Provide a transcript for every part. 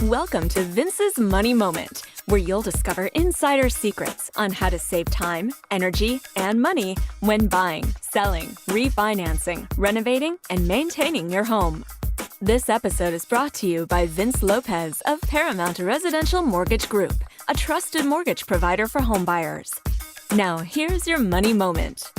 Welcome to Vince's Money Moment, where you'll discover insider secrets on how to save time, energy, and money when buying, selling, refinancing, renovating, and maintaining your home. This episode is brought to you by Vince Lopez of Paramount Residential Mortgage Group, a trusted mortgage provider for homebuyers. Now, here's your money moment.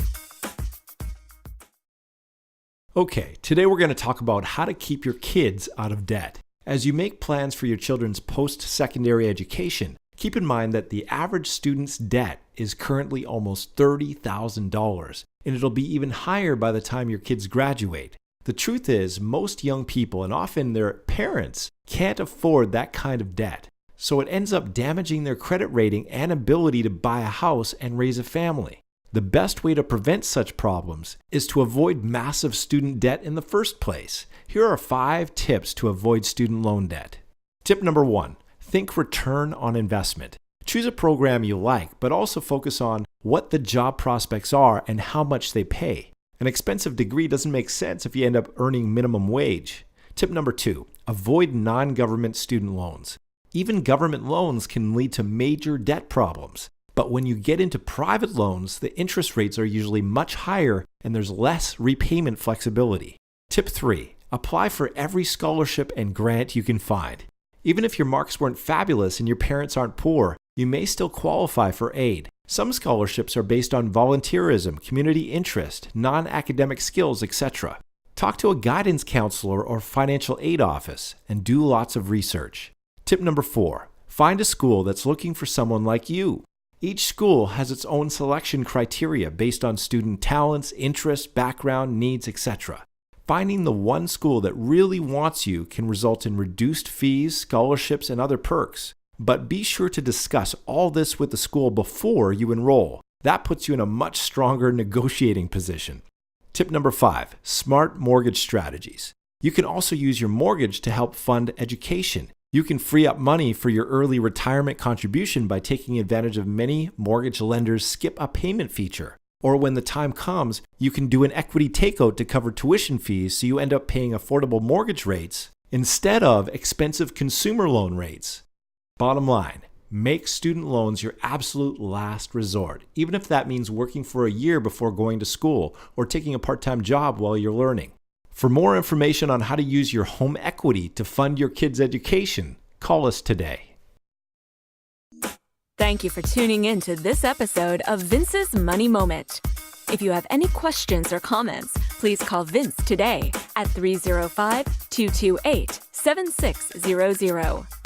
Okay, today we're going to talk about how to keep your kids out of debt. As you make plans for your children's post-secondary education, keep in mind that the average student's debt is currently almost $30,000, and it'll be even higher by the time your kids graduate. The truth is, most young people, and often their parents, can't afford that kind of debt, so it ends up damaging their credit rating and ability to buy a house and raise a family. The best way to prevent such problems is to avoid massive student debt in the first place. Here are 5 tips to avoid student loan debt. Tip number 1, think return on investment. Choose a program you like, but also focus on what the job prospects are and how much they pay. An expensive degree doesn't make sense if you end up earning minimum wage. Tip number 2, avoid non-government student loans. Even government loans can lead to major debt problems. But when you get into private loans, the interest rates are usually much higher and there's less repayment flexibility. Tip 3, apply for every scholarship and grant you can find. Even if your marks weren't fabulous and your parents aren't poor, you may still qualify for aid. Some scholarships are based on volunteerism, community interest, non-academic skills, etc. Talk to a guidance counselor or financial aid office and do lots of research. Tip number 4, find a school that's looking for someone like you. Each school has its own selection criteria based on student talents, interests, background, needs, etc. Finding the one school that really wants you can result in reduced fees, scholarships, and other perks. But be sure to discuss all this with the school before you enroll. That puts you in a much stronger negotiating position. Tip number 5, smart mortgage strategies. You can also use your mortgage to help fund education. You can free up money for your early retirement contribution by taking advantage of many mortgage lenders' skip a payment feature. Or when the time comes, you can do an equity takeout to cover tuition fees so you end up paying affordable mortgage rates instead of expensive consumer loan rates. Bottom line, make student loans your absolute last resort, even if that means working for a year before going to school or taking a part-time job while you're learning. For more information on how to use your home equity to fund your kids' education, call us today. Thank you for tuning in to this episode of Vince's Money Moment. If you have any questions or comments, please call Vince today at 305-228-7600.